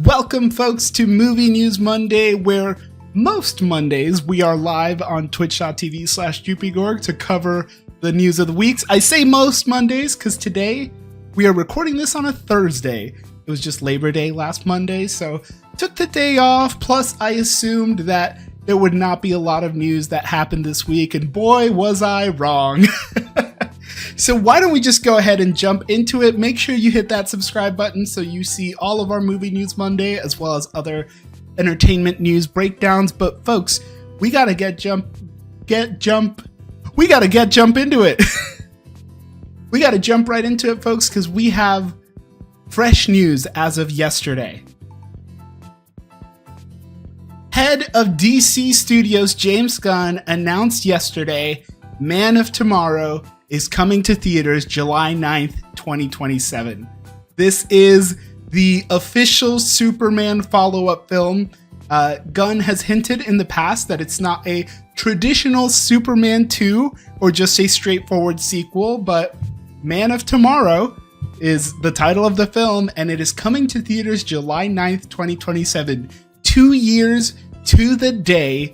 Welcome, folks, to Movie News Monday, where most Mondays we are live on twitch.tv/JupyGorg to cover the news of the weeks. I say most Mondays because today we are recording this on a Thursday. It was just Labor Day last Monday, so took the day off. Plus, I assumed that there would not be a lot of news that happened this week, and boy, was I wrong. So why don't we just go ahead and jump into it? Make sure you hit that subscribe button so you see all of our Movie News Monday as well as other entertainment news breakdowns. But folks, we gotta get jump into it. We gotta jump right into it, folks, because we have fresh news as of yesterday. Head of DC Studios James Gunn announced yesterday Man of Tomorrow is coming to theaters July 9th, 2027. This is the official Superman follow-up film. Gunn has hinted in the past that it's not a traditional Superman 2 or just a straightforward sequel, but Man of Tomorrow is the title of the film, and it is coming to theaters July 9th, 2027, 2 years to the day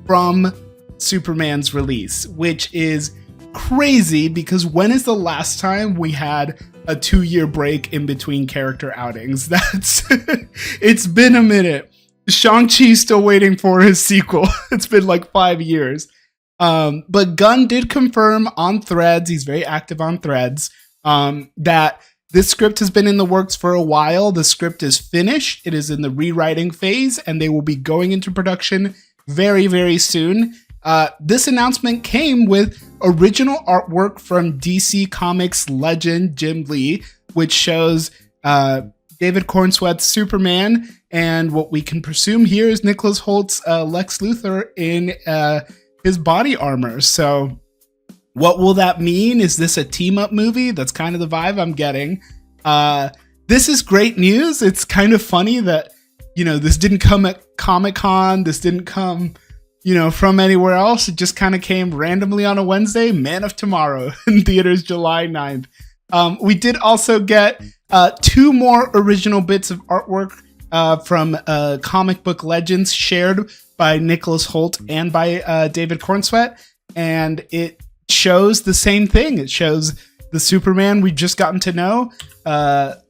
from Superman's release, which is crazy because when is the last time we had a 2-year break in between character outings? It's been a minute. Shang-Chi's still waiting for his sequel. It's been like 5 years. But Gunn did confirm on Threads, he's very active on Threads, that this script has been in the works for a while. The script is finished. It is in the rewriting phase, and they will be going into production very, very soon. This announcement came with original artwork from DC Comics legend Jim Lee, which shows David Cornsweet's Superman, and what we can presume here is Nicholas Holt's Lex Luthor in his body armor. So what will that mean? Is this a team-up movie? That's kind of the vibe I'm getting. This is great news. It's kind of funny that, this didn't come at Comic-Con. This didn't come from anywhere else. It just kind of came randomly on a Wednesday. Man of Tomorrow in theaters July 9th. We did also get 2 more original bits of artwork from comic book legends shared by Nicholas Hoult and by David Cornsweet, and it shows the same thing. It shows the Superman we've just gotten to know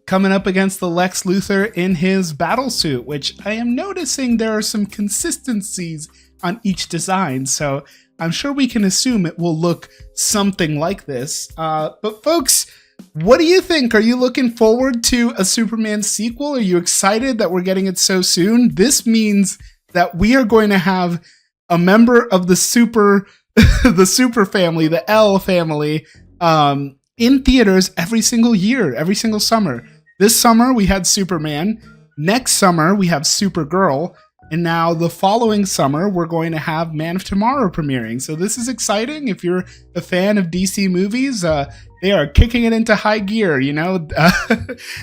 coming up against the Lex Luthor in his battle suit, which I am noticing there are some consistencies on each design, so I'm sure we can assume it will look something like this. But folks, what do you think? Are you looking forward to a Superman sequel? Are you excited that we're getting it so soon? This means that we are going to have a member of the super family, the L family, in theaters every single year, every single summer. This summer we had Superman. Next summer we have Supergirl. And now the following summer, we're going to have Man of Tomorrow premiering. So this is exciting. If you're a fan of DC movies, they are kicking it into high gear.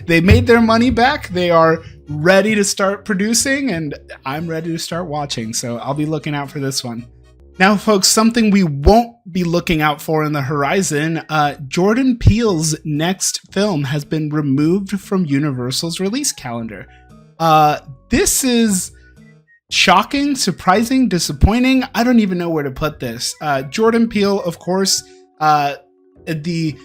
They made their money back. They are ready to start producing, and I'm ready to start watching. So I'll be looking out for this one. Now, folks, something we won't be looking out for in the horizon, Jordan Peele's next film has been removed from Universal's release calendar. This is shocking, surprising, disappointing. I don't even know where to put this. Jordan Peele, of course, the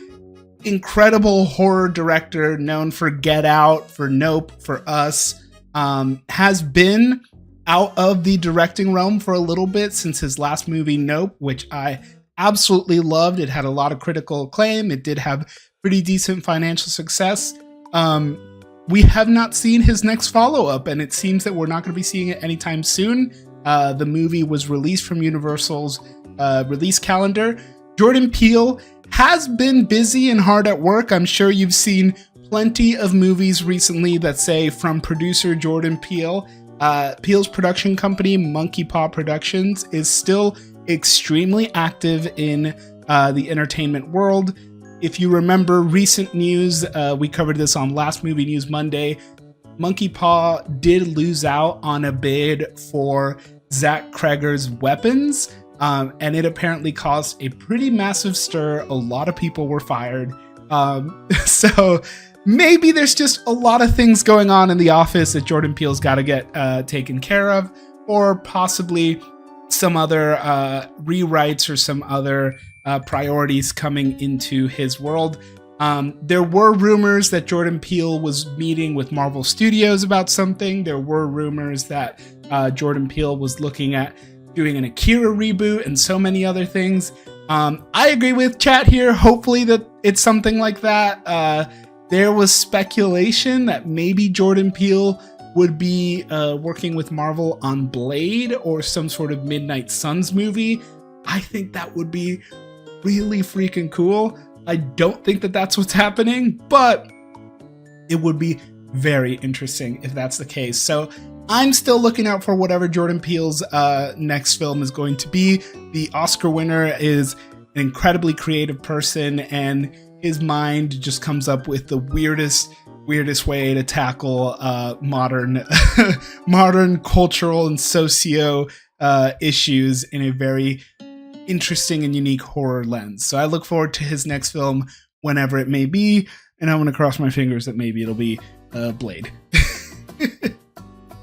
incredible horror director known for Get Out, for Nope, for Us, has been out of the directing realm for a little bit since his last movie, Nope, which I absolutely loved. It had a lot of critical acclaim. It did have pretty decent financial success. We have not seen his next follow-up, and it seems that we're not going to be seeing it anytime soon. The movie was released from Universal's release calendar. Jordan Peele has been busy and hard at work. I'm sure you've seen plenty of movies recently that say from producer Jordan Peele. Peele's production company, Monkey Paw Productions, is still extremely active in the entertainment world. If you remember recent news, we covered this on last Movie News Monday. Monkey Paw did lose out on a bid for Zach Cregger's Weapons, and it apparently caused a pretty massive stir. A lot of people were fired. So maybe there's just a lot of things going on in the office that Jordan Peele's got to get taken care of, or possibly some other rewrites or some other priorities coming into his world. There were rumors that Jordan Peele was meeting with Marvel Studios about something. There were rumors that Jordan Peele was looking at doing an Akira reboot and so many other things. I agree with chat here. Hopefully that it's something like that. There was speculation that maybe Jordan Peele would be working with Marvel on Blade or some sort of Midnight Suns movie. I think that would be really freaking cool. I don't think that that's what's happening, but it would be very interesting if that's the case. So I'm still looking out for whatever Jordan Peele's next film is going to be. The Oscar winner is an incredibly creative person, and his mind just comes up with the weirdest way to tackle modern cultural and socio issues in a very interesting and unique horror lens. So I look forward to his next film whenever it may be, and I'm going to cross my fingers that maybe it'll be Blade.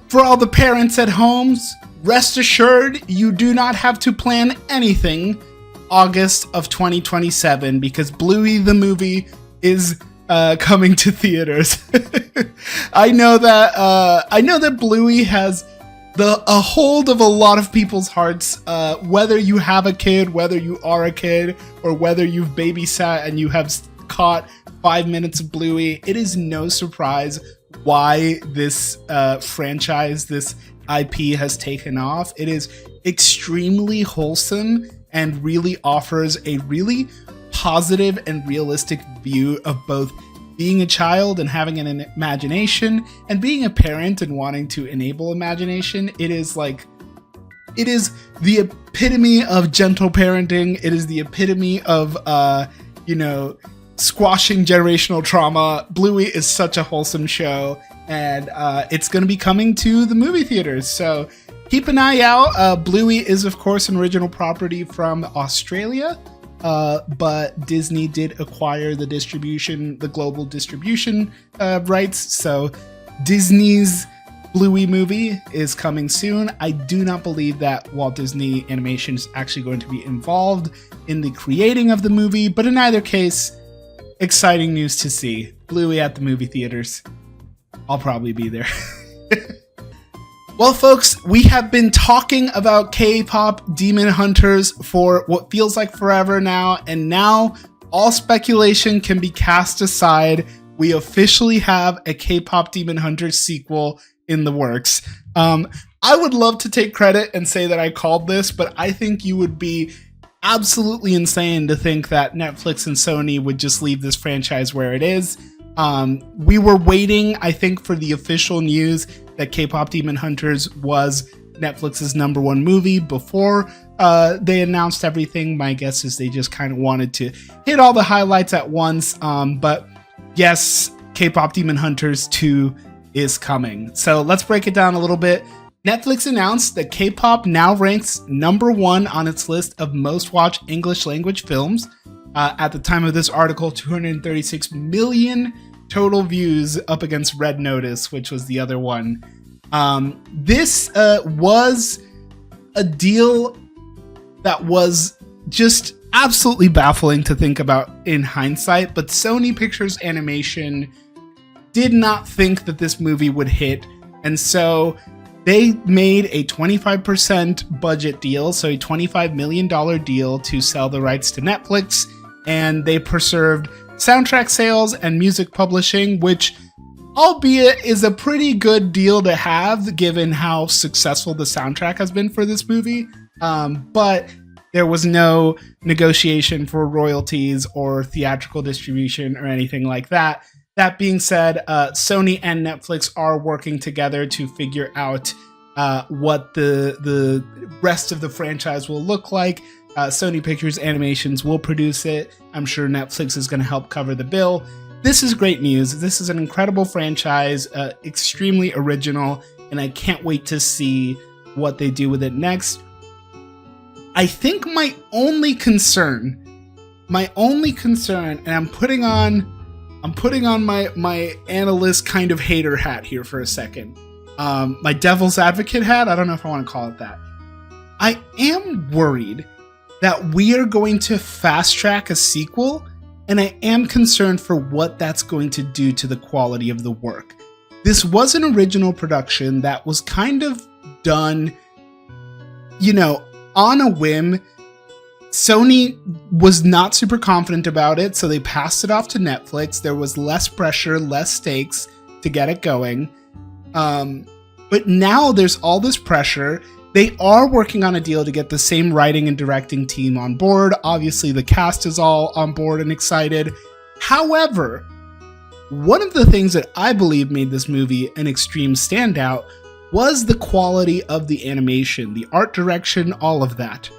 For all the parents at home, rest assured you do not have to plan anything August of 2027, because Bluey the movie is coming to theaters. I know that Bluey has a hold of a lot of people's hearts, whether you have a kid, whether you are a kid, or whether you've babysat and you have caught 5 minutes of Bluey. It is no surprise why this franchise, this IP has taken off. It is extremely wholesome and really offers a really positive and realistic view of both being a child and having an imagination, and being a parent and wanting to enable imagination. It is the epitome of gentle parenting. It is the epitome of, squashing generational trauma. Bluey is such a wholesome show, and it's going to be coming to the movie theaters. So keep an eye out. Bluey is, of course, an original property from Australia. But Disney did acquire the global distribution rights. So Disney's Bluey movie is coming soon. I do not believe that Walt Disney Animation is actually going to be involved in the creating of the movie, but in either case, exciting news to see. Bluey at the movie theaters. I'll probably be there. Well, folks, we have been talking about K-pop Demon Hunters for what feels like forever now, and now all speculation can be cast aside. We officially have a K-pop Demon Hunters sequel in the works. I would love to take credit and say that I called this, but I think you would be absolutely insane to think that Netflix and Sony would just leave this franchise where it is. We were waiting, I think, for the official news that K-pop Demon Hunters was Netflix's #1 movie before they announced everything. My guess is they just kind of wanted to hit all the highlights at once. But yes, K-pop Demon Hunters 2 is coming. So let's break it down a little bit. Netflix announced that K-pop now ranks #1 on its list of most watched English language films. At the time of this article, 236 million total views, up against Red Notice, which was the other one. This was a deal that was just absolutely baffling to think about in hindsight, but Sony Pictures Animation did not think that this movie would hit, and so they made a 25% budget deal, so a $25 million deal to sell the rights to Netflix, and they preserved soundtrack sales and music publishing, which, albeit, is a pretty good deal to have given how successful the soundtrack has been for this movie. But there was no negotiation for royalties or theatrical distribution or anything like that. That being said, Sony and Netflix are working together to figure out what the rest of the franchise will look like. Sony Pictures Animations will produce it. I'm sure Netflix is going to help cover the bill. This is great news. This is an incredible franchise, extremely original, and I can't wait to see what they do with it next. I think my only concern, and I'm putting on I'm putting on my analyst kind of hater hat here for a second. My devil's advocate hat. I don't know if I want to call it that. I am worried that we are going to fast track a sequel, and I am concerned for what that's going to do to the quality of the work. This was an original production that was kind of done, on a whim. Sony was not super confident about it, so they passed it off to Netflix. There was less pressure, less stakes to get it going. But now there's all this pressure. They are working on a deal to get the same writing and directing team on board. Obviously, the cast is all on board and excited. However, one of the things that I believe made this movie an extreme standout was the quality of the animation, the art direction, all of that.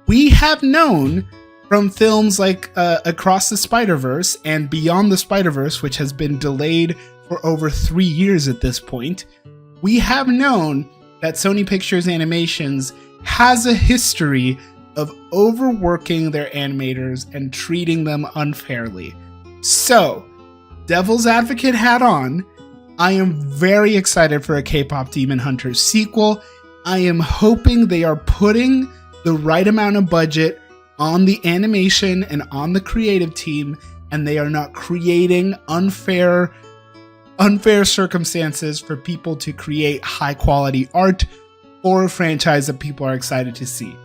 We have known from films like Across the Spider-Verse and Beyond the Spider-Verse, which has been delayed for over 3 years at this point, we have known that Sony Pictures Animations has a history of overworking their animators and treating them unfairly. So, devil's advocate hat on, I am very excited for a K-pop Demon Hunters sequel. I am hoping they are putting the right amount of budget on the animation and on the creative team, and they are not creating unfair circumstances for people to create high quality art or a franchise that people are excited to see.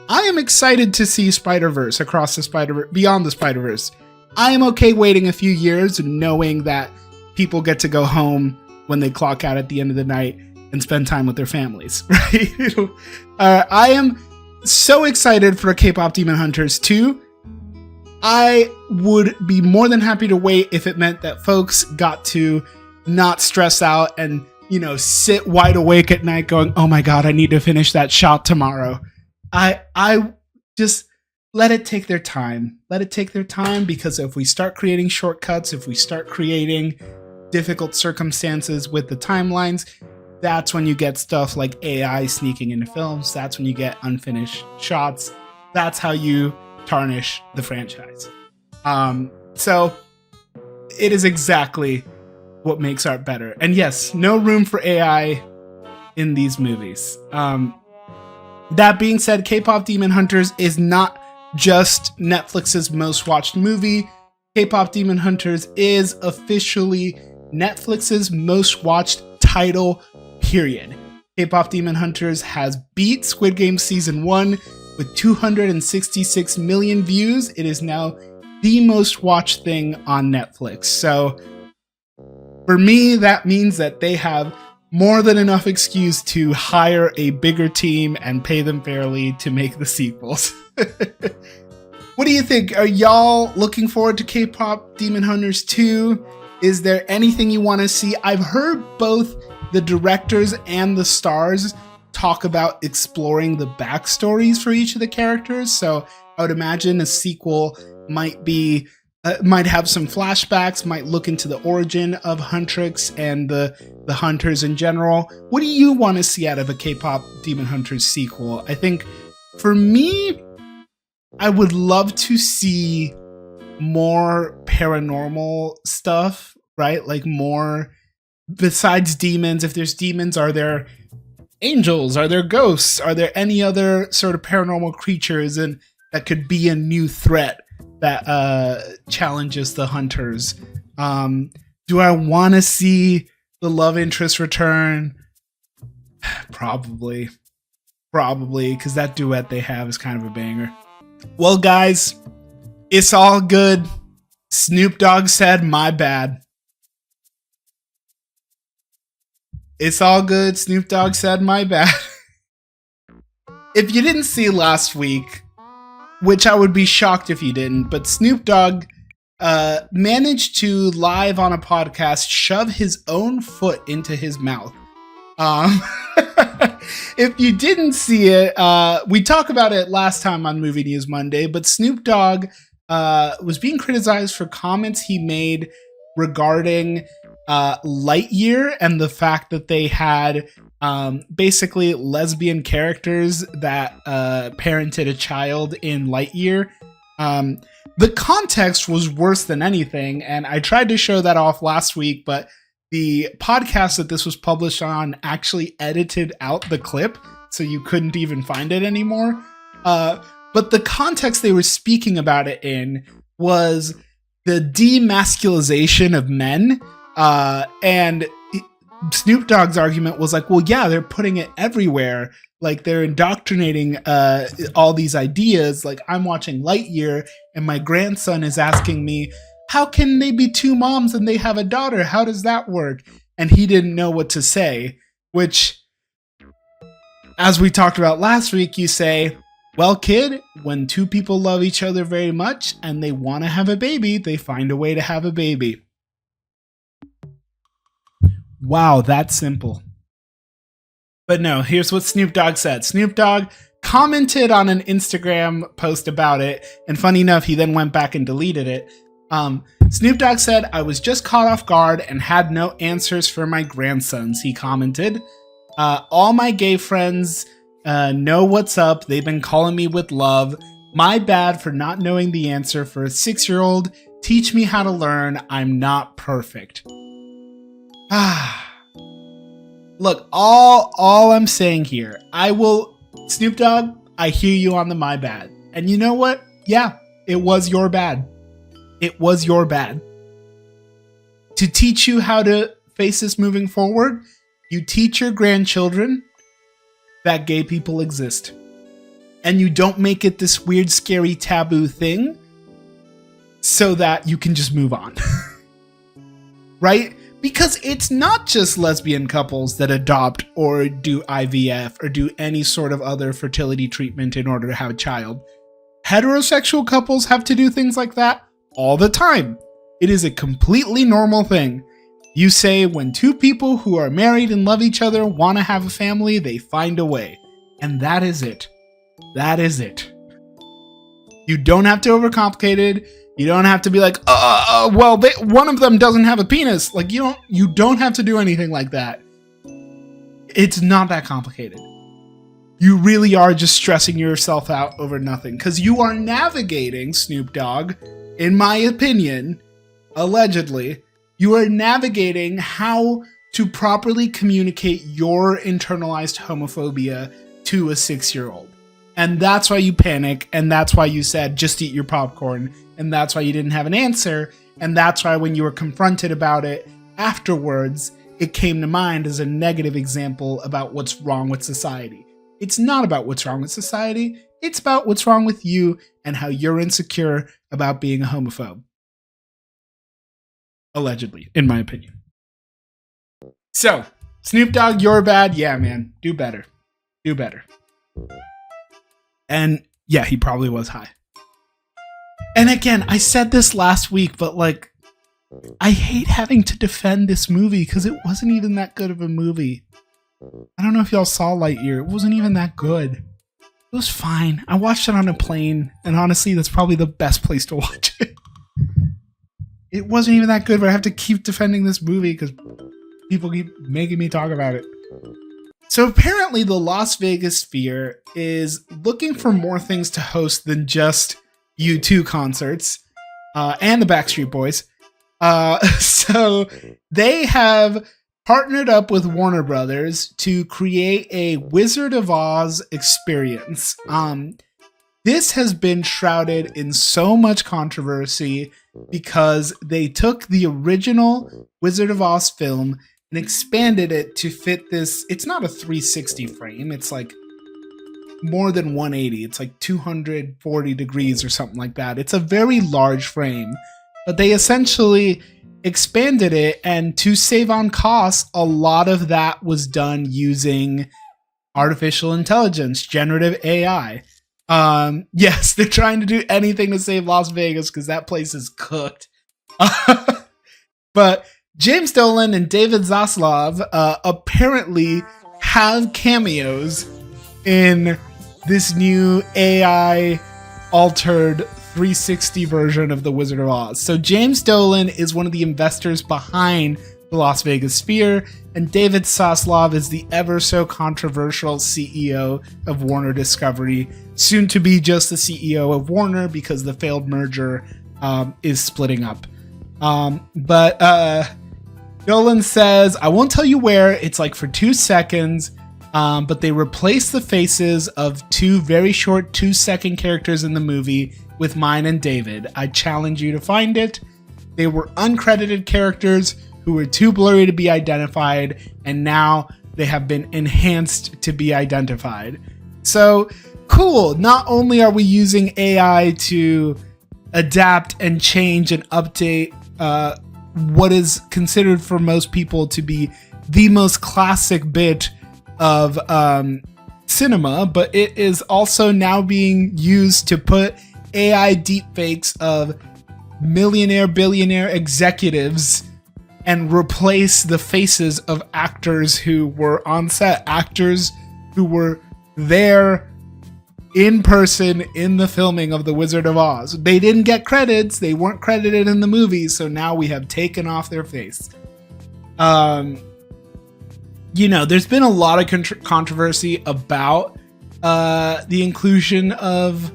I am excited to see Spider-Verse, Across the Spider-Verse, Beyond the Spider-Verse. I am okay waiting a few years knowing that people get to go home when they clock out at the end of the night and spend time with their families, right? I am so excited for K-pop Demon Hunters 2. I would be more than happy to wait if it meant that folks got to not stress out and, sit wide awake at night going, oh my God, I need to finish that shot tomorrow. I just let it take their time. Let it take their time, because if we start creating shortcuts, if we start creating difficult circumstances with the timelines, that's when you get stuff like AI sneaking into films. That's when you get unfinished shots. That's how you tarnish the franchise. So it is exactly what makes art better. And yes, no room for AI in these movies. That being said, K-pop Demon Hunters is not just Netflix's most watched movie. K-pop Demon Hunters is officially Netflix's most watched title, period. K-pop Demon Hunters has beat Squid Game Season 1 with 266 million views. It is now the most watched thing on Netflix. So for me, that means that they have more than enough excuse to hire a bigger team and pay them fairly to make the sequels. What do you think? Are y'all looking forward to K-pop Demon Hunters 2? Is there anything you want to see? I've heard both the directors and the stars talk about exploring the backstories for each of the characters. So I would imagine a sequel might have some flashbacks, might look into the origin of Huntrix and the hunters in general. What do you want to see out of a K-pop Demon Hunters sequel? I think for me, I would love to see more paranormal stuff, right? Like more, besides demons. If there's demons, are there angels? Are there ghosts? Are there any other sort of paranormal creatures and that could be a new threat that challenges the hunters? Do I want to see the love interest return? Probably, because that duet they have is kind of a banger. Well, guys, it's all good. Snoop Dogg said, my bad. It's all good. Snoop Dogg said, my bad. If you didn't see last week, which I would be shocked if you didn't, but Snoop Dogg managed to, live on a podcast, shove his own foot into his mouth. If you didn't see it, we talked about it last time on Movie News Monday, but Snoop Dogg was being criticized for comments he made regarding Lightyear and the fact that they had basically lesbian characters that parented a child in Lightyear. the context was worse than anything, and I tried to show that off last week, but the podcast that this was published on actually edited out the clip, so you couldn't even find it anymore. But the context they were speaking about it in was the demasculization of men, and Snoop Dogg's argument was like, well, yeah, they're putting it everywhere. Like, they're indoctrinating all these ideas. Like, I'm watching Lightyear, and my grandson is asking me, how can they be two moms and they have a daughter? How does that work? And he didn't know what to say, which, as we talked about last week, you say, well, kid, when two people love each other very much and they want to have a baby, they find a way to have a baby. Wow, that's simple. But no, here's what Snoop Dogg said. Snoop Dogg commented on an Instagram post about it, and funny enough, he then went back and deleted it. Snoop Dogg said, I was just caught off guard and had no answers for my grandsons, he commented. All my gay friends know what's up. They've been calling me with love. My bad for not knowing the answer for a 6-year-old. Teach me how to learn. I'm not perfect. Look, all I'm saying here, Snoop Dogg, I hear you on the my bad. And you know what? Yeah, it was your bad. It was your bad. To teach you how to face this moving forward, you teach your grandchildren that gay people exist. And you don't make it this weird, scary, taboo thing so that you can just move on. Right? Because it's not just lesbian couples that adopt or do IVF or do any sort of other fertility treatment in order to have a child. Heterosexual couples have to do things like that all the time. It is a completely normal thing. You say when two people who are married and love each other want to have a family, they find a way. And that is it. That is it. You don't have to overcomplicate it. You don't have to be like, one of them doesn't have a penis. Like, you don't have to do anything like that. It's not that complicated. You really are just stressing yourself out over nothing, because you are navigating, Snoop Dogg, in my opinion, allegedly, you are navigating how to properly communicate your internalized homophobia to a 6-year-old. And that's why you panic, and that's why you said, just eat your popcorn, and that's why you didn't have an answer, and that's why when you were confronted about it afterwards, it came to mind as a negative example about what's wrong with society. It's not about what's wrong with society, it's about what's wrong with you and how you're insecure about being a homophobe. Allegedly, in my opinion. So, Snoop Dogg, you're bad. Yeah, man, do better. Do better. And yeah, he probably was high. And again, I said this last week, but like, I hate having to defend this movie because it wasn't even that good of a movie. I don't know if y'all saw Lightyear. It wasn't even that good. It was fine. I watched it on a plane, and honestly, that's probably the best place to watch it. It wasn't even that good, but I have to keep defending this movie because people keep making me talk about it. So apparently the Las Vegas Sphere is looking for more things to host than just U2 concerts and the Backstreet Boys. So they have partnered up with Warner Brothers to create a Wizard of Oz experience. This has been shrouded in so much controversy because they took the original Wizard of Oz film and expanded it to fit this. It's not a 360 frame. It's like more than 180. It's like 240 degrees or something like that. It's a very large frame, but they essentially expanded it, and to save on costs, a lot of that was done using artificial intelligence, generative AI. Yes, they're trying to do anything to save Las Vegas because that place is cooked. But James Dolan and David Zaslav apparently have cameos in this new AI altered 360 version of the Wizard of Oz. So James Dolan is one of the investors behind the Las Vegas Sphere, and David Zaslav is the ever so controversial CEO of Warner Discovery, soon to be just the CEO of Warner because the failed merger is splitting up. But Dolan says, I won't tell you where, it's like for 2 seconds, but they replaced the faces of 2 very short 2-second characters in the movie with mine and David. I challenge you to find it. They were uncredited characters who were too blurry to be identified, and now they have been enhanced to be identified. So cool. Not only are we using AI to adapt and change and update what is considered for most people to be the most classic bit of cinema, but it is also now being used to put AI deepfakes of millionaire, billionaire executives and replace the faces of actors who were on set, actors who were there in person in the filming of The Wizard of Oz. They didn't get credits. They weren't credited in the movie, so now we have taken off their face. There's been a lot of controversy about the inclusion of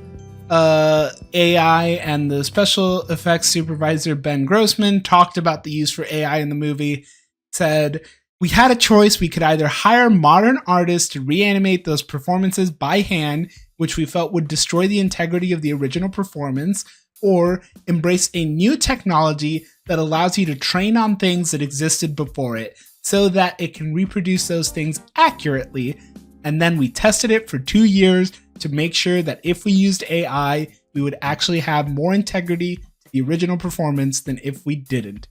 AI, and the special effects supervisor Ben Grossman talked about the use for AI in the movie, said, we had a choice. We could either hire modern artists to reanimate those performances by hand, which we felt would destroy the integrity of the original performance, or embrace a new technology that allows you to train on things that existed before it so that it can reproduce those things accurately. And then we tested it for 2 years to make sure that if we used AI, we would actually have more integrity to the original performance than if we didn't.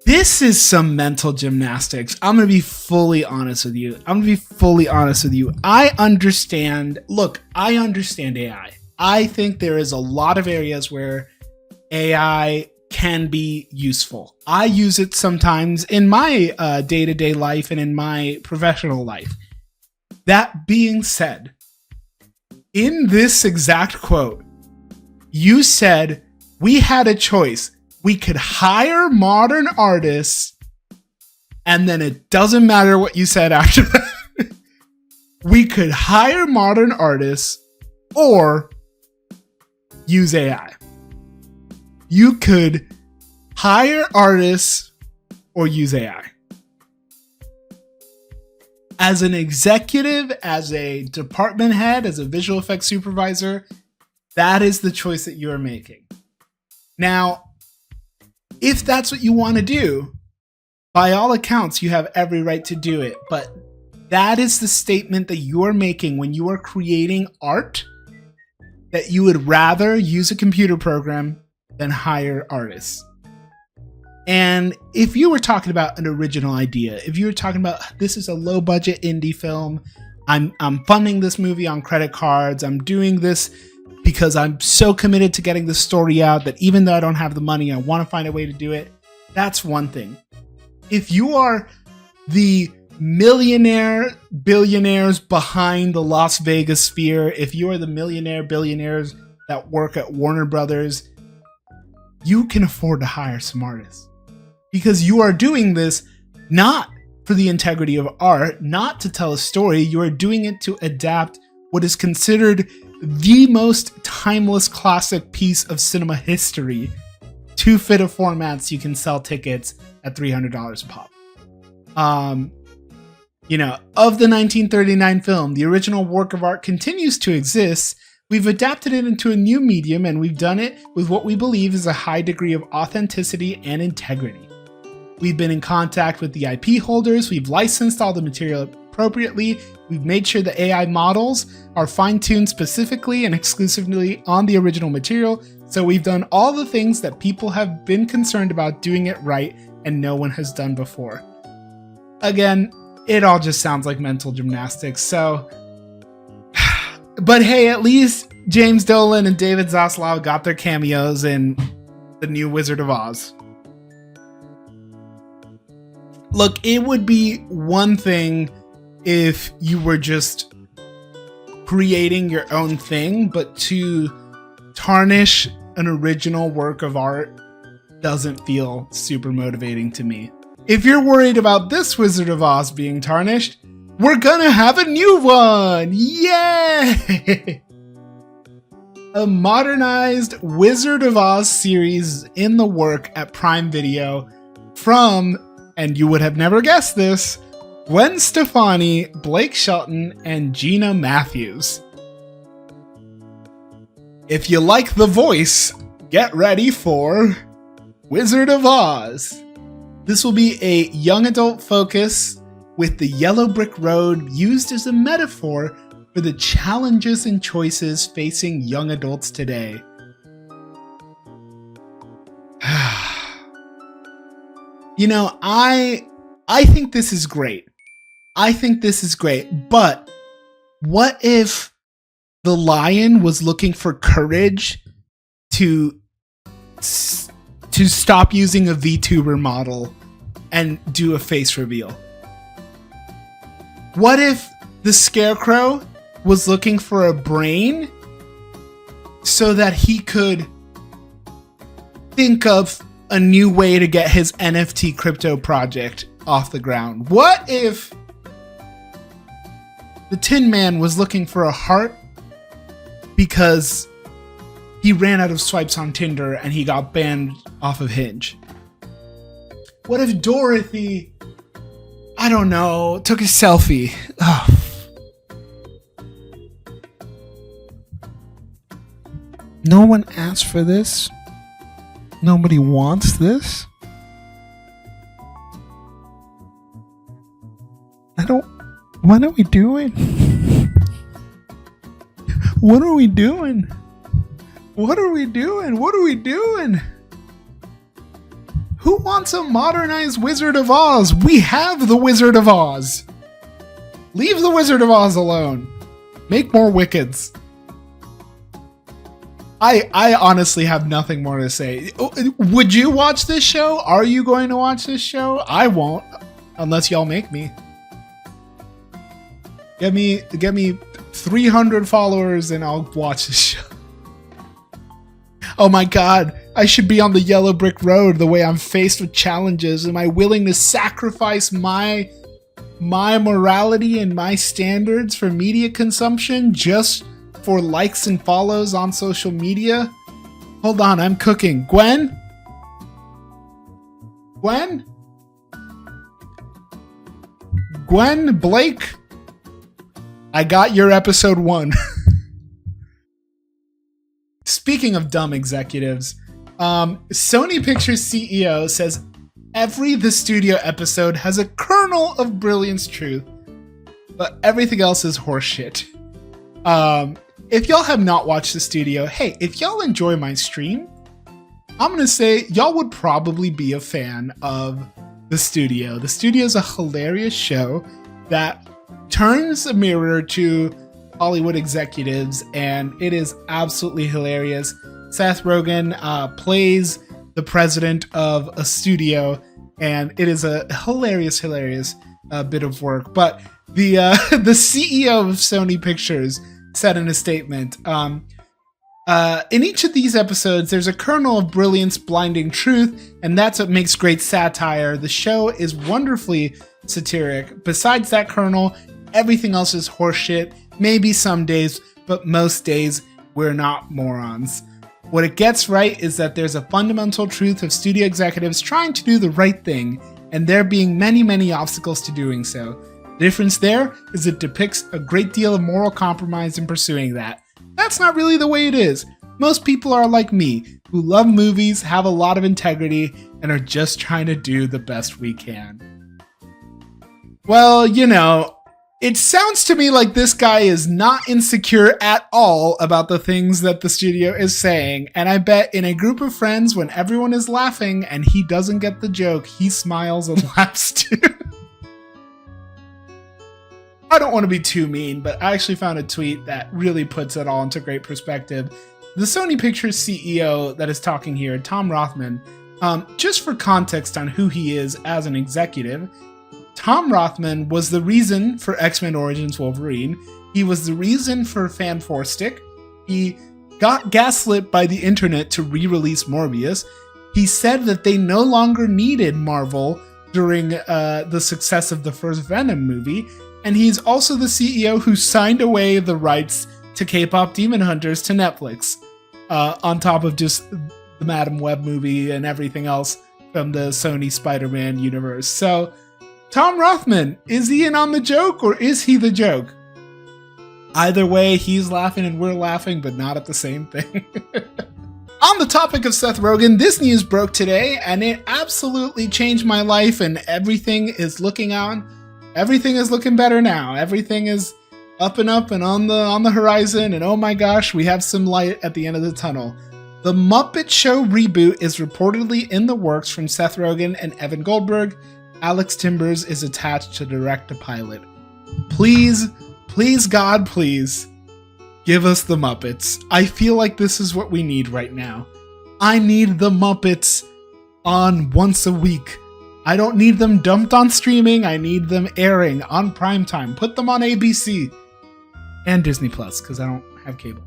This is some mental gymnastics. I'm going to be fully honest with you. I understand AI. I think there is a lot of areas where AI can be useful. I use it sometimes in my day-to-day life and in my professional life. That being said, in this exact quote, you said we had a choice. We could hire modern artists, and then it doesn't matter what you said after that. We could hire modern artists or use AI. You could hire artists or use AI. As an executive, as a department head, as a visual effects supervisor, that is the choice that you are making. Now, if that's what you want to do, by all accounts, you have every right to do it. But that is the statement that you are making when you are creating art, that you would rather use a computer program than hire artists. And if you were talking about an original idea, if you were talking about, this is a low budget indie film, I'm funding this movie on credit cards, I'm doing this because I'm so committed to getting the story out that even though I don't have the money, I want to find a way to do it. That's one thing. If you are the millionaire billionaires behind the Las Vegas Sphere, if you are the millionaire billionaires that work at Warner Brothers, you can afford to hire some artists. Because you are doing this not for the integrity of art, not to tell a story. You are doing it to adapt what is considered the most timeless classic piece of cinema history to fit a format so you can sell tickets at $300 a pop. Of the 1939 film, the original work of art continues to exist. We've adapted it into a new medium, and we've done it with what we believe is a high degree of authenticity and integrity. We've been in contact with the IP holders, we've licensed all the material appropriately, we've made sure the AI models are fine-tuned specifically and exclusively on the original material, so we've done all the things that people have been concerned about doing it right and no one has done before. Again, it all just sounds like mental gymnastics, so... But hey, at least James Dolan and David Zaslav got their cameos in the new Wizard of Oz. Look, it would be one thing if you were just creating your own thing, but to tarnish an original work of art doesn't feel super motivating to me. If you're worried about this Wizard of Oz being tarnished, we're gonna have a new one! Yay! A modernized Wizard of Oz series in the work at Prime Video from, and you would have never guessed this, Gwen Stefani, Blake Shelton, and Gina Matthews. If you like The Voice, get ready for Wizard of Oz. This will be a young adult focus with the yellow brick road used as a metaphor for the challenges and choices facing young adults today. You know, I think this is great. But what if the lion was looking for courage to stop using a VTuber model and do a face reveal? What if the scarecrow was looking for a brain so that he could think of a new way to get his NFT crypto project off the ground? What if the Tin Man was looking for a heart because he ran out of swipes on Tinder and he got banned off of Hinge? What if Dorothy, I don't know, took a selfie? Oh. No one asked for this. Nobody wants this. What are we doing? What are we doing? What are we doing? What are we doing? Who wants a modernized Wizard of Oz? We have the Wizard of Oz. Leave the Wizard of Oz alone. Make more Wickeds. I honestly have nothing more to say. Would you watch this show? Are you going to watch this show? I won't, unless y'all make me. Get me 300 followers and I'll watch this show. Oh my god, I should be on the yellow brick road the way I'm faced with challenges. Am I willing to sacrifice my morality and my standards for media consumption just for likes and follows on social media? Hold on, I'm cooking. Gwen? Blake? I got your episode 1. Speaking of dumb executives, Sony Pictures CEO says every The Studio episode has a kernel of brilliance truth, but everything else is horseshit. If y'all have not watched The Studio, hey, if y'all enjoy my stream, I'm gonna say y'all would probably be a fan of The Studio. The Studio is a hilarious show that turns a mirror to Hollywood executives, and it is absolutely hilarious. Seth Rogen plays the president of a studio, and it is a hilarious bit of work. But the CEO of Sony Pictures said in a statement, in each of these episodes, there's a kernel of brilliance, blinding truth, and that's what makes great satire. The show is wonderfully satiric. Besides that kernel, everything else is horseshit. Maybe some days, but most days, we're not morons. What it gets right is that there's a fundamental truth of studio executives trying to do the right thing, and there being many, many obstacles to doing so. The difference there is it depicts a great deal of moral compromise in pursuing that. That's not really the way it is. Most people are like me, who love movies, have a lot of integrity, and are just trying to do the best we can. Well, you know, it sounds to me like this guy is not insecure at all about the things that the studio is saying, and I bet in a group of friends when everyone is laughing and he doesn't get the joke, he smiles and laughs too. I don't want to be too mean, but I actually found a tweet that really puts it all into great perspective. The Sony Pictures CEO that is talking here, Tom Rothman, just for context on who he is as an executive, Tom Rothman was the reason for X-Men Origins Wolverine. He was the reason for Fan 4 Stick. He got gaslit by the internet to re-release Morbius. He said that they no longer needed Marvel during the success of the first Venom movie, and he's also the CEO who signed away the rights to K-pop Demon Hunters to Netflix, on top of just the Madam Web movie and everything else from the Sony Spider-Man universe. So, Tom Rothman, is he in on the joke or is he the joke? Either way, he's laughing and we're laughing, but not at the same thing. On the topic of Seth Rogen, this news broke today and it absolutely changed my life, and everything is looking better now. Everything is up and on the horizon, and oh my gosh, we have some light at the end of the tunnel. The Muppet Show reboot is reportedly in the works from Seth Rogen and Evan Goldberg. Alex Timbers is attached to direct a pilot. Please, God, please, give us the Muppets. I feel like this is what we need right now. I need the Muppets on once a week. I don't need them dumped on streaming. I need them airing on primetime. Put them on ABC and Disney Plus, because I don't have cable.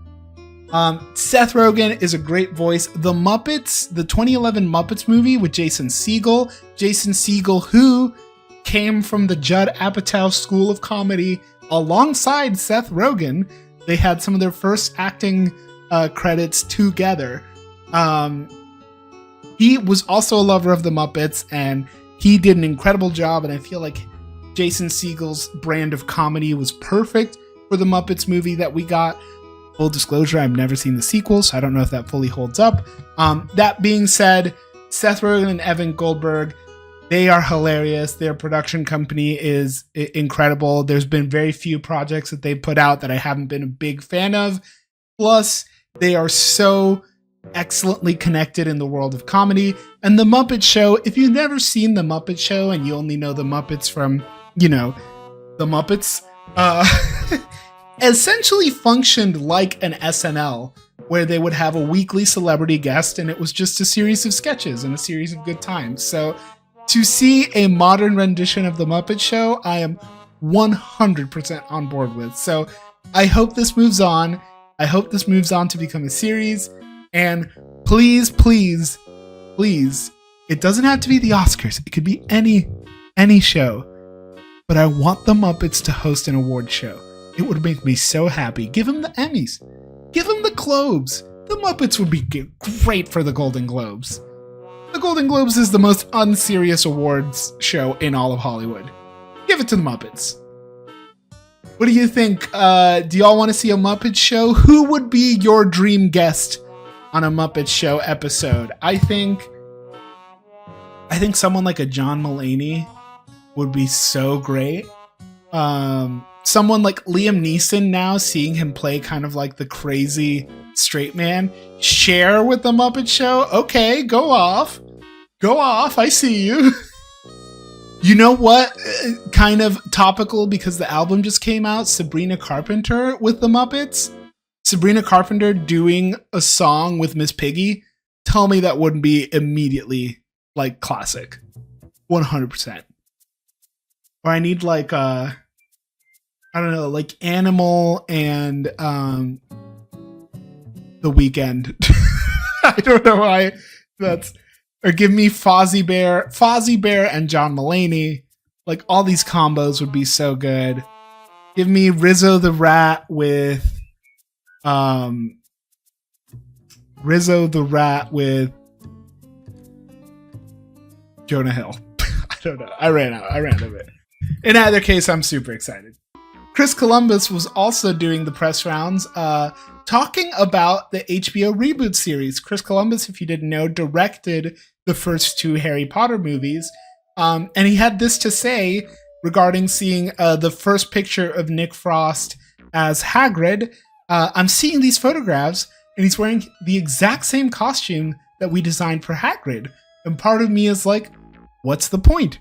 Seth Rogen is a great voice. The Muppets, the 2011 Muppets movie with Jason Segel, who came from the Judd Apatow School of Comedy alongside Seth Rogen. They had some of their first acting credits together. He was also a lover of the Muppets, and he did an incredible job, and I feel like Jason Segel's brand of comedy was perfect for the Muppets movie that we got. Full disclosure, I've never seen the sequel, so I don't know if that fully holds up. That being said, Seth Rogen and Evan Goldberg, they are hilarious. Their production company is incredible. There's been very few projects that they put out that I haven't been a big fan of. Plus, they are so excellently connected in the world of comedy. And The Muppet Show, if you've never seen The Muppet Show and you only know the Muppets from, The Muppets, essentially functioned like an SNL, where they would have a weekly celebrity guest and it was just a series of sketches and a series of good times. So to see a modern rendition of The Muppet Show, I am 100% on board with. So I hope this moves on. I hope this moves on to become a series. And please, it doesn't have to be the Oscars. It could be any show. But I want the Muppets to host an award show. It would make me so happy. Give them the Emmys. Give them the Globes. The Muppets would be great for the Golden Globes. The Golden Globes is the most unserious awards show in all of Hollywood. Give it to the Muppets. What do you think? Do y'all want to see a Muppet Show? Who would be your dream guest on a Muppet Show episode? I think someone like a John Mulaney would be so great. Someone like Liam Neeson, now seeing him play kind of like the crazy straight man. Cher with the Muppet Show. Okay, go off. I see you. You know what? Kind of topical because the album just came out. Sabrina Carpenter with the Muppets. Sabrina Carpenter doing a song with Miss Piggy. Tell me that wouldn't be immediately like classic. 100%. Or I need like I don't know, like Animal and The Weeknd. I don't know why that's. Or give me Fozzie Bear and John Mulaney. Like all these combos would be so good. Give me Rizzo the Rat with Jonah Hill. I don't know. I ran out of it. In either case, I'm super excited. Chris Columbus was also doing the press rounds, talking about the HBO reboot series. Chris Columbus, if you didn't know, directed the first two Harry Potter movies. And he had this to say regarding seeing the first picture of Nick Frost as Hagrid. I'm seeing these photographs, and he's wearing the exact same costume that we designed for Hagrid. And part of me is like, what's the point?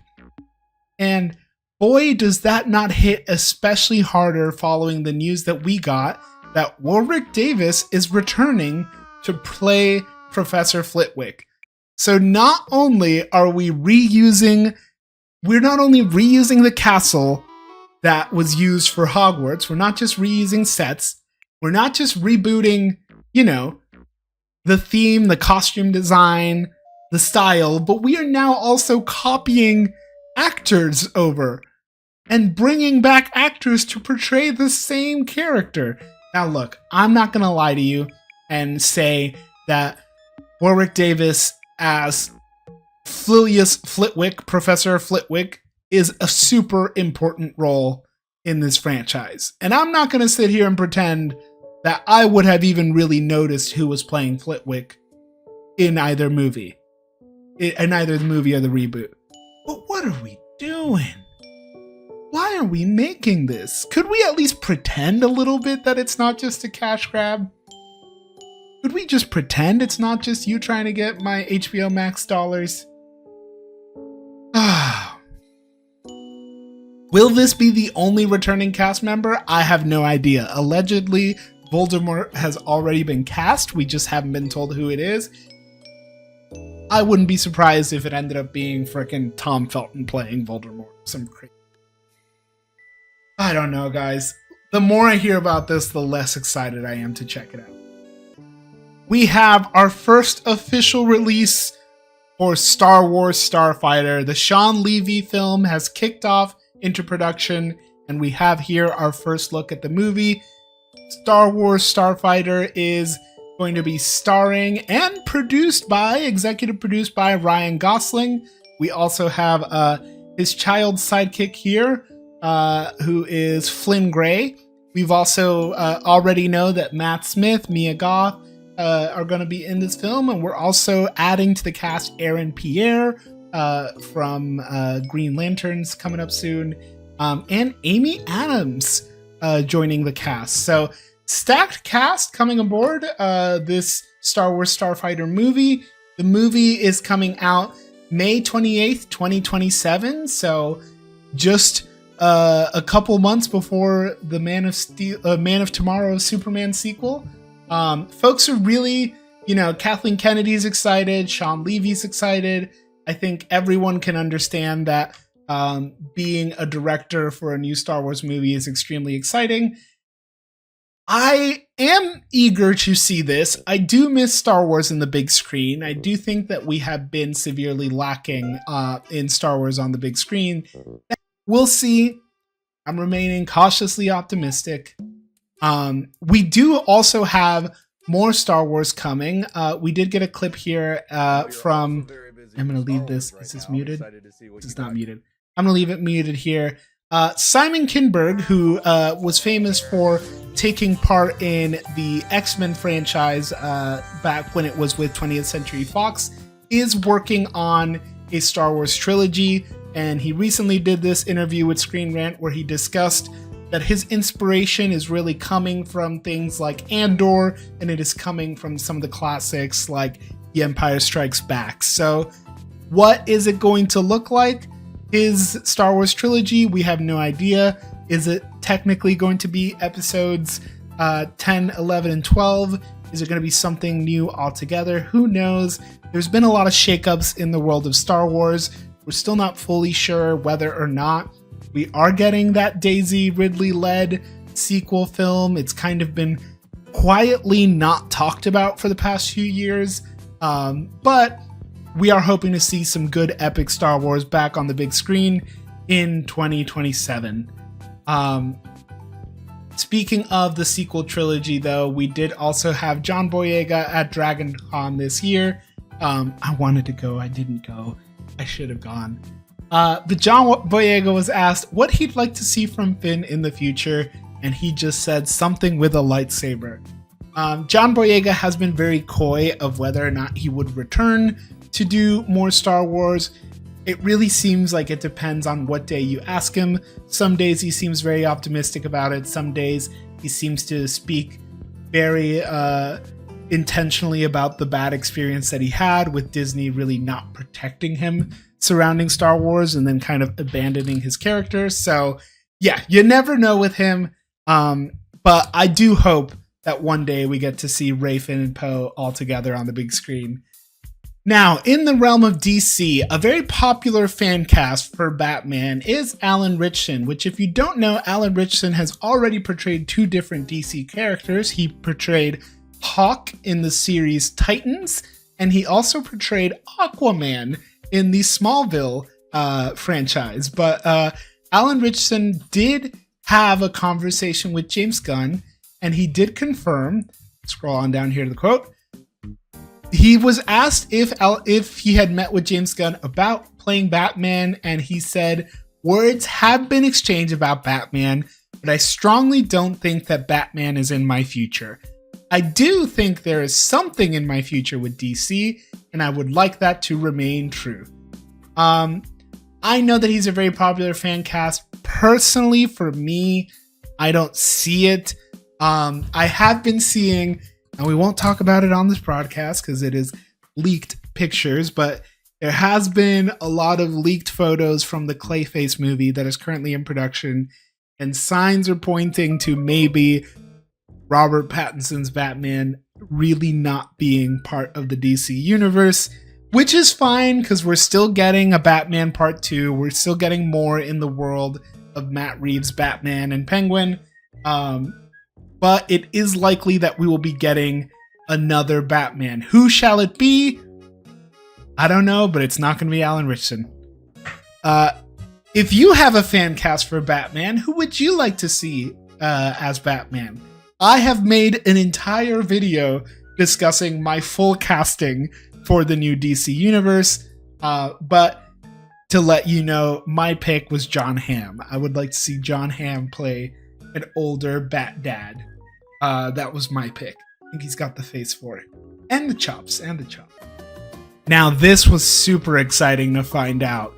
And boy, does that not hit especially harder following the news that we got that Warwick Davis is returning to play Professor Flitwick. So not only are we're not only reusing the castle that was used for Hogwarts, we're not just reusing sets, we're not just rebooting, the theme, the costume design, the style, but we are now also copying actors over and bringing back actors to portray the same character. Now look, I'm not going to lie to you and say that Warwick Davis as Filius Flitwick, Professor Flitwick, is a super important role in this franchise. And I'm not going to sit here and pretend that I would have even really noticed who was playing Flitwick in either movie. In either the movie or the reboot. But what are we doing? Why are we making this? Could we at least pretend a little bit that it's not just a cash grab? Could we just pretend it's not just you trying to get my HBO Max dollars? Will this be the only returning cast member? I have no idea. Allegedly, Voldemort has already been cast. We just haven't been told who it is. I wouldn't be surprised if it ended up being frickin' Tom Felton playing Voldemort. Some crazy. I don't know, guys. The more I hear about this, the less excited I am to check it out. We have our first official release for Star Wars Starfighter. The Sean Levy film has kicked off into production, and we have here our first look at the movie. Star Wars Starfighter is going to be starring and executive produced by Ryan Gosling. We also have his child sidekick here, who is Flynn Gray. We've also already know that Matt Smith, Mia Goth are going to be in this film, and we're also adding to the cast Aaron Pierre from Green Lanterns coming up soon, and Amy Adams joining the cast. So stacked cast coming aboard this Star Wars Starfighter movie. The movie is coming out May 28th, 2027. So just a couple months before the Man of Tomorrow Superman sequel. Folks are really, Kathleen Kennedy's excited, Sean Levy's excited. I think everyone can understand that being a director for a new Star Wars movie is extremely exciting. I am eager to see this. I do miss Star Wars in the big screen. I do think that we have been severely lacking in Star Wars on the big screen. We'll see. I'm remaining cautiously optimistic. We do also have more Star Wars coming. We did get a clip here from... I'm going to leave this. Is this muted? This is not muted. I'm going to leave it muted here. Simon Kinberg, who was famous for taking part in the X-Men franchise back when it was with 20th Century Fox, is working on a Star Wars trilogy. And he recently did this interview with Screen Rant where he discussed that his inspiration is really coming from things like Andor, and it is coming from some of the classics like The Empire Strikes Back. So what is it going to look like? His Star Wars trilogy, we have no idea. Is it technically going to be episodes 10, 11, and 12? Is it going to be something new altogether? Who knows? There's been a lot of shakeups in the world of Star Wars. We're still not fully sure whether or not we are getting that Daisy Ridley-led sequel film. It's kind of been quietly not talked about for the past few years. But we are hoping to see some good epic Star Wars back on the big screen in 2027. Speaking of the sequel trilogy, though, we did also have John Boyega at Dragon Con this year. I wanted to go. I didn't go. I should have gone. But John Boyega was asked what he'd like to see from Finn in the future, and he just said something with a lightsaber. John Boyega has been very coy of whether or not he would return to do more Star Wars. It really seems like it depends on what day you ask him. Some days he seems very optimistic about it. Some days he seems to speak very intentionally about the bad experience that he had with Disney really not protecting him surrounding Star Wars and then kind of abandoning his character. So yeah, you never know with him. But I do hope that one day we get to see Rey, Finn, and Poe all together on the big screen. Now, in the realm of DC, a very popular fan cast for Batman is Alan Ritchson, which if you don't know, Alan Ritchson has already portrayed two different DC characters. He portrayed Hawk in the series Titans, and he also portrayed Aquaman in the Smallville franchise. But Alan Ritchson did have a conversation with James Gunn, and he did confirm, scroll on down here to the quote, he was asked if he had met with James Gunn about playing Batman, and he said, "Words have been exchanged about Batman, but I strongly don't think that Batman is in my future. I do think there is something in my future with DC, and I would like that to remain true." I know that he's a very popular fan cast. Personally, for me, I don't see it. I have been seeing, and we won't talk about it on this broadcast because it is leaked pictures, but there has been a lot of leaked photos from the Clayface movie that is currently in production, and signs are pointing to maybe Robert Pattinson's Batman really not being part of the DC universe, which is fine because we're still getting a Batman Part 2. We're still getting more in the world of Matt Reeves' Batman and Penguin. But it is likely that we will be getting another Batman. Who shall it be? I don't know, but it's not going to be Alan Ritchson. If you have a fan cast for Batman, who would you like to see as Batman? I have made an entire video discussing my full casting for the new DC universe, but to let you know, my pick was John Hamm. I would like to see John Hamm play an older Bat Dad. That was my pick. I think he's got the face for it. And the chops. Now, this was super exciting to find out.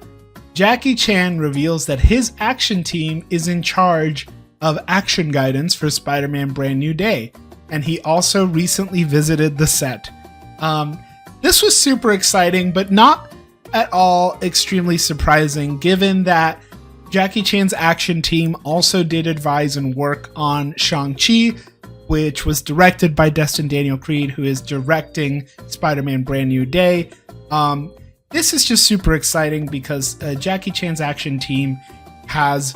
Jackie Chan reveals that his action team is in charge of action guidance for Spider-Man Brand New Day, and he also recently visited the set. This was super exciting, but not at all extremely surprising, given that Jackie Chan's action team also did advise and work on Shang-Chi, which was directed by Destin Daniel Creed, who is directing Spider-Man Brand New Day. This is just super exciting because Jackie Chan's action team has,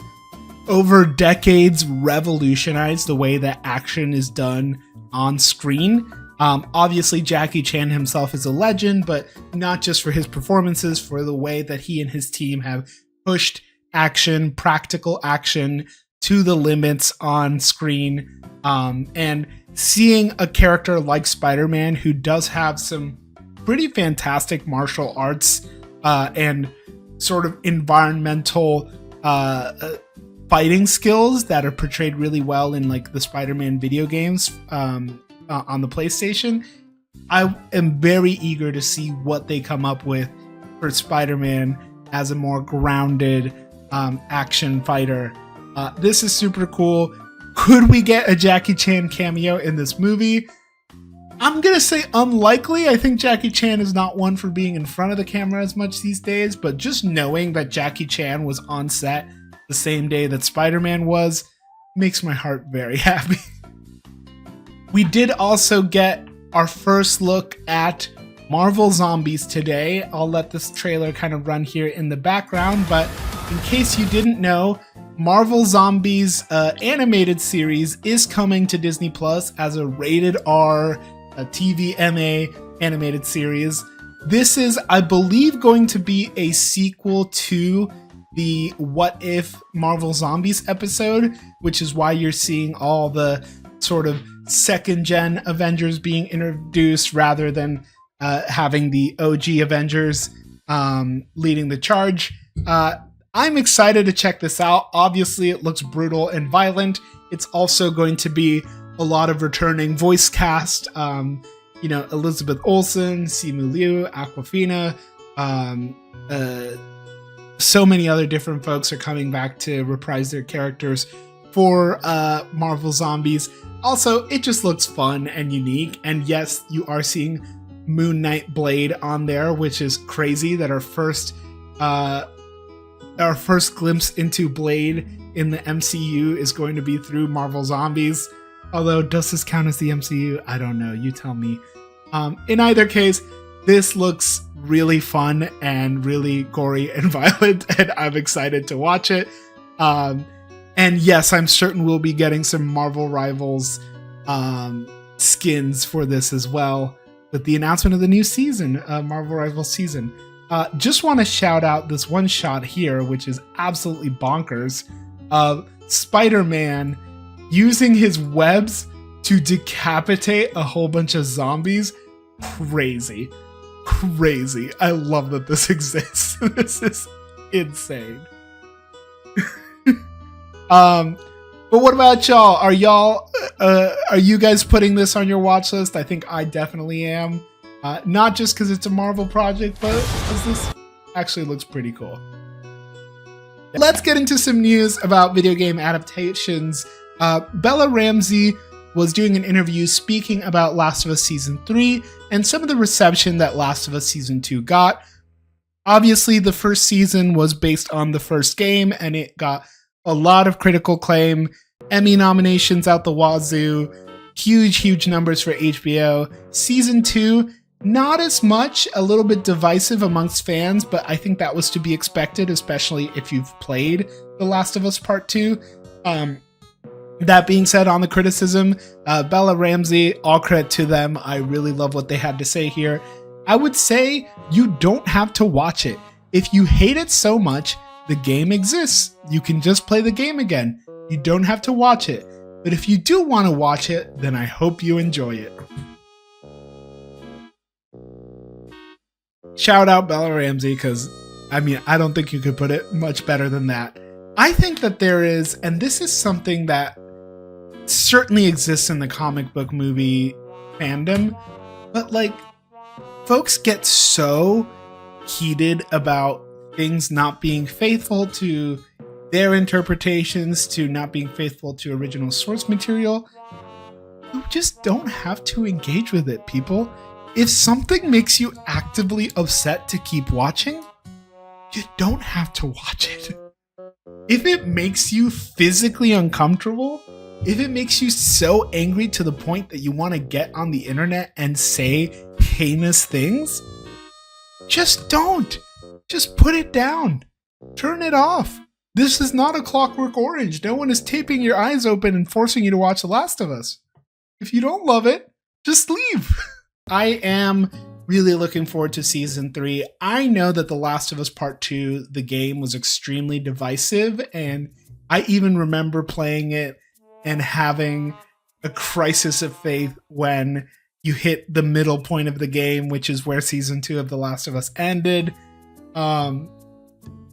over decades, revolutionized the way that action is done on screen. Obviously, Jackie Chan himself is a legend, but not just for his performances, for the way that he and his team have pushed action, practical action, to the limits on screen. And seeing a character like Spider-Man, who does have some pretty fantastic martial arts and sort of environmental fighting skills that are portrayed really well in like the Spider-Man video games on the PlayStation, I am very eager to see what they come up with for Spider-Man as a more grounded action fighter. This is super cool. Could we get a Jackie Chan cameo in this movie? I'm going to say unlikely. I think Jackie Chan is not one for being in front of the camera as much these days, but just knowing that Jackie Chan was on set the same day that Spider-Man was makes my heart very happy. We did also get our first look at Marvel Zombies today. I'll let this trailer kind of run here in the background, but in case you didn't know, Marvel Zombies animated series is coming to Disney Plus as a rated R, a TVMA animated series. This is, I believe, going to be a sequel to the What If Marvel Zombies episode, which is why you're seeing all the sort of second-gen Avengers being introduced rather than having the OG Avengers leading the charge. I'm excited to check this out. Obviously, it looks brutal and violent. It's also going to be a lot of returning voice cast. Elizabeth Olsen, Simu Liu, Awkwafina, so many other different folks are coming back to reprise their characters for Marvel Zombies. Also, it just looks fun and unique. And yes, you are seeing Moon Knight Blade on there, which is crazy that our first glimpse into Blade in the MCU is going to be through Marvel Zombies. Although, does this count as the MCU? I don't know. You tell me. In either case, this looks really fun and really gory and violent, and I'm excited to watch it. And yes, I'm certain we'll be getting some Marvel Rivals skins for this as well. with the announcement of the new season, Marvel Rivals season. Just want to shout out this one shot here, which is absolutely bonkers, of Spider-Man using his webs to decapitate a whole bunch of zombies. Crazy. I love that this exists. This is insane. But what about y'all? Are you guys putting this on your watch list? I think I definitely am. Not just because it's a Marvel project, but because this actually looks pretty cool. Let's get into some news about video game adaptations. Bella Ramsey was doing an interview speaking about Last of Us Season 3 and some of the reception that Last of Us Season 2 got. Obviously, the first season was based on the first game, and it got a lot of critical acclaim, Emmy nominations out the wazoo, huge numbers for HBO. Season 2, not as much, a little bit divisive amongst fans, but I think that was to be expected, especially if you've played The Last of Us Part 2. That being said, on the criticism, Bella Ramsey, all credit to them. I really love what they had to say here. I would say you don't have to watch it. If you hate it so much, the game exists. You can just play the game again. You don't have to watch it. But if you do want to watch it, then I hope you enjoy it. Shout out Bella Ramsey, because, I don't think you could put it much better than that. I think that there is, and this is something that certainly exists in the comic book movie fandom, but folks get so heated about things not being faithful to their interpretations, to not being faithful to original source material. You just don't have to engage with it, people. If something makes you actively upset to keep watching, you don't have to watch it. If it makes you physically uncomfortable, if it makes you so angry to the point that you want to get on the internet and say heinous things, just don't. Just put it down. Turn it off. This is not a Clockwork Orange. No one is taping your eyes open and forcing you to watch The Last of Us. If you don't love it, just leave. I am really looking forward to Season 3. I know that The Last of Us Part 2, the game, was extremely divisive, and I even remember playing it and having a crisis of faith when you hit the middle point of the game, which is where Season 2 of The Last of Us ended.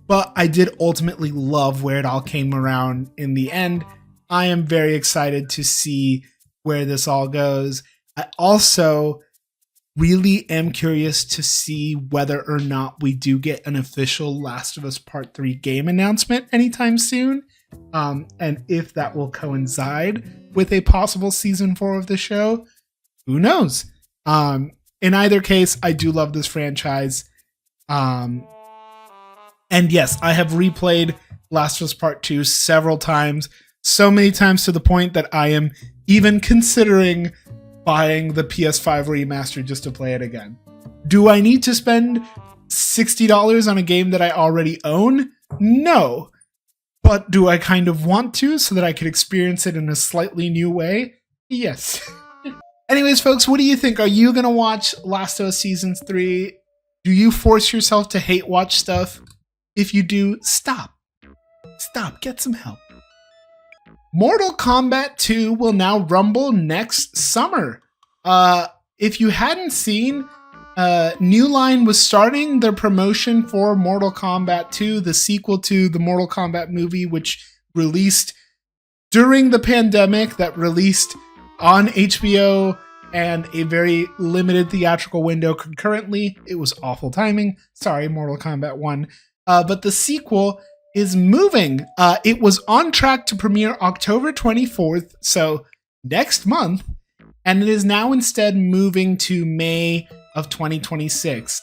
But I did ultimately love where it all came around in the end. I am very excited to see where this all goes. I also really am curious to see whether or not we do get an official Last of Us Part 3 game announcement anytime soon. And if that will coincide with a possible Season 4 of the show, who knows? In either case, I do love this franchise. And yes, I have replayed Last of Us Part 2 several times, so many times to the point that I am even considering buying the PS5 remaster just to play it again. Do I need to spend $60 on a game that I already own? No. But do I kind of want to so that I could experience it in a slightly new way? Yes. Anyways, folks, what do you think? Are you going to watch Last of Us Season 3? Do you force yourself to hate watch stuff? If you do, stop. Stop. Get some help. Mortal Kombat 2 will now rumble next summer. If you hadn't seen, New Line was starting their promotion for Mortal Kombat 2, the sequel to the Mortal Kombat movie, which released during the pandemic, that released on HBO and a very limited theatrical window concurrently. It was awful timing. Sorry, Mortal Kombat 1. But the sequel is moving. It was on track to premiere October 24th, so next month, and it is now instead moving to May of 2026.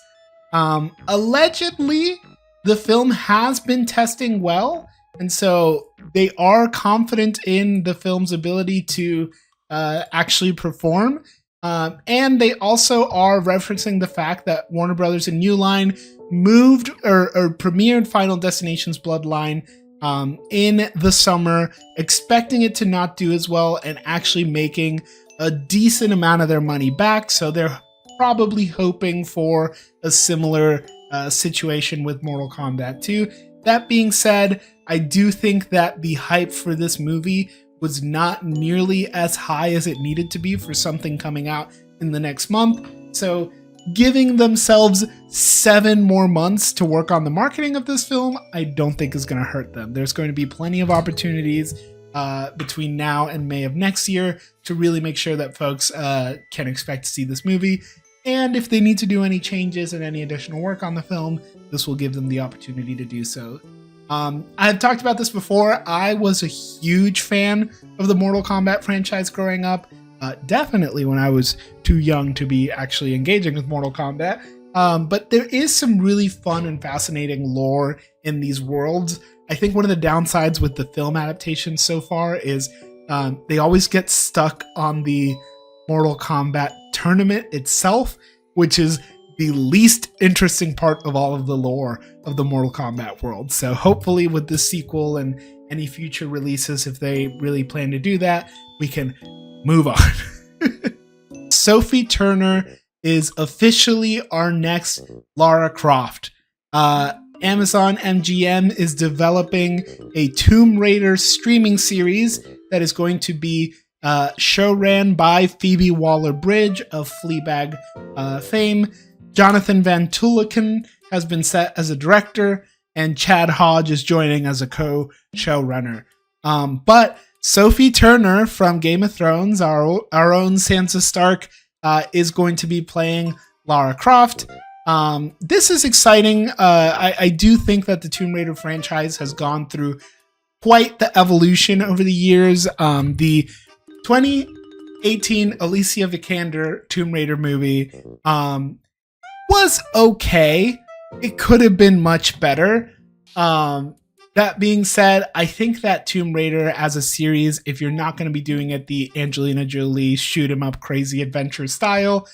Allegedly, the film has been testing well, and so they are confident in the film's ability to actually perform. And they also are referencing the fact that Warner Brothers and New Line moved or premiered Final Destination's Bloodline in the summer, expecting it to not do as well and actually making a decent amount of their money back. So they're probably hoping for a similar situation with Mortal Kombat 2. That being said, I do think that the hype for this movie was not nearly as high as it needed to be for something coming out in the next month. So giving themselves 7 more months to work on the marketing of this film, I don't think is going to hurt them. There's going to be plenty of opportunities between now and May of next year to really make sure that folks can expect to see this movie. And if they need to do any changes and any additional work on the film, this will give them the opportunity to do so. I've talked about this before. I was a huge fan of the Mortal Kombat franchise growing up. Definitely when I was too young to be actually engaging with Mortal Kombat. But there is some really fun and fascinating lore in these worlds. I think one of the downsides with the film adaptation so far is they always get stuck on the Mortal Kombat tournament itself, which is the least interesting part of all of the lore of the Mortal Kombat world. So hopefully with this sequel and any future releases, if they really plan to do that, we can move on. Sophie Turner is officially our next Lara Croft. Amazon MGM is developing a Tomb Raider streaming series that is going to be show-ran by Phoebe Waller-Bridge of Fleabag fame. Jonathan Van Tulleken has been set as a director, and Chad Hodge is joining as a co-showrunner. But Sophie Turner from Game of Thrones, our own Sansa Stark, is going to be playing Lara Croft. This is exciting. I do think that the Tomb Raider franchise has gone through quite the evolution over the years. The 2018 Alicia Vikander Tomb Raider movie was okay. It could have been much better. That being said, I think that Tomb Raider as a series, if you're not going to be doing it the Angelina Jolie shoot 'em up crazy adventure style,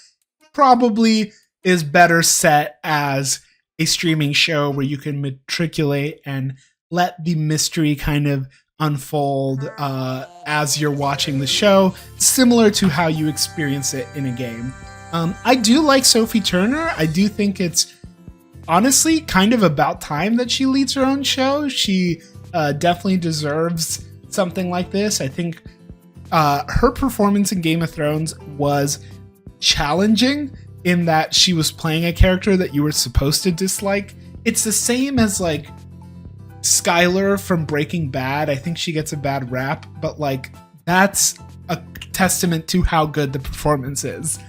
probably is better set as a streaming show where you can matriculate and let the mystery kind of unfold as you're watching the show, similar to how you experience it in a game. I do like Sophie Turner. I do think it's honestly kind of about time that she leads her own show. She definitely deserves something like this. I think her performance in Game of Thrones was challenging in that she was playing a character that you were supposed to dislike. It's the same as like Skylar from Breaking Bad. I think she gets a bad rap, but like that's a testament to how good the performance is.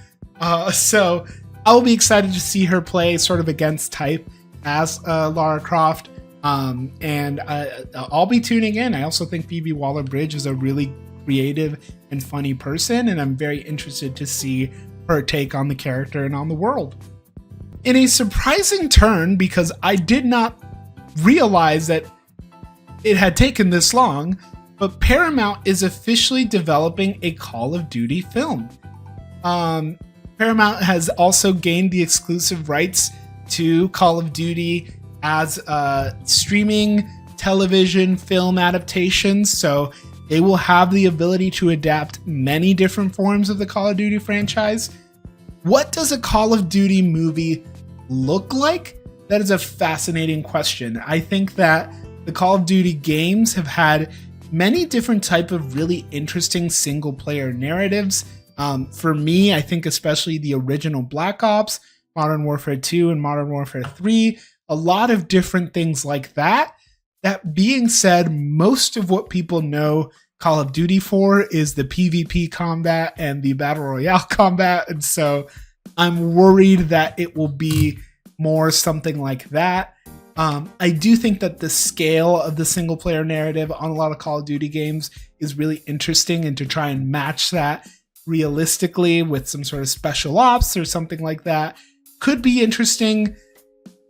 So I'll be excited to see her play sort of against type as Lara Croft. And I'll be tuning in. I also think Phoebe Waller-Bridge is a really creative and funny person, and I'm very interested to see her take on the character and on the world. In a surprising turn, because I did not realize that it had taken this long, but Paramount is officially developing a Call of Duty film. Paramount has also gained the exclusive rights to Call of Duty as streaming television film adaptations, so they will have the ability to adapt many different forms of the Call of Duty franchise. What does a Call of Duty movie look like? That is a fascinating question. I think that the Call of Duty games have had many different type of really interesting single-player narratives. For me, I think especially the original Black Ops, Modern Warfare 2 and Modern Warfare 3, a lot of different things like that. That being said, most of what people know Call of Duty for is the PvP combat and the Battle Royale combat, and so I'm worried that it will be more something like that. I do think that the scale of the single player narrative on a lot of Call of Duty games is really interesting, and to try and match that realistically with some sort of special ops or something like that could be interesting.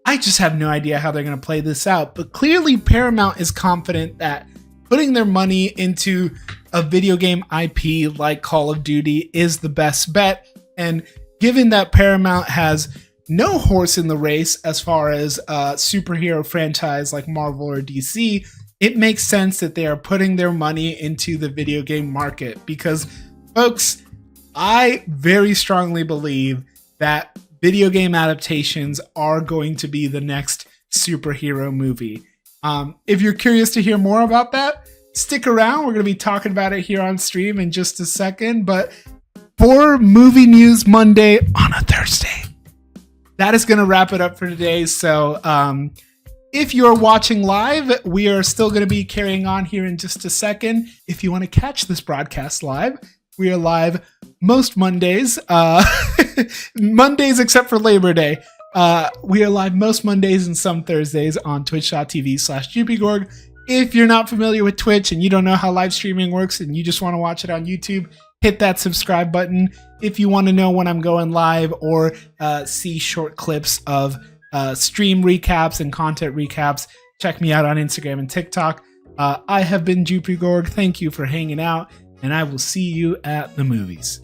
I just have no idea how they're going to play this out, but clearly Paramount is confident that putting their money into a video game IP like Call of Duty is the best bet. And given that Paramount has no horse in the race as far as a superhero franchise like Marvel or DC, it makes sense that they are putting their money into the video game market. Because, folks, I very strongly believe that video game adaptations are going to be the next superhero movie. If you're curious to hear more about that, stick around. We're going to be talking about it here on stream in just a second. But for Movie News Monday on a Thursday, that is going to wrap it up for today. So if you're watching live, we are still going to be carrying on here in just a second. If you want to catch this broadcast live, we are live most Mondays, Mondays except for Labor Day. We are live most Mondays and some Thursdays on twitch.tv/JupyGorg. If you're not familiar with Twitch and you don't know how live streaming works and you just want to watch it on YouTube, hit that subscribe button. If you want to know when I'm going live or see short clips of stream recaps and content recaps, check me out on Instagram and TikTok. I have been JupyGorg. Thank you for hanging out, and I will see you at the movies.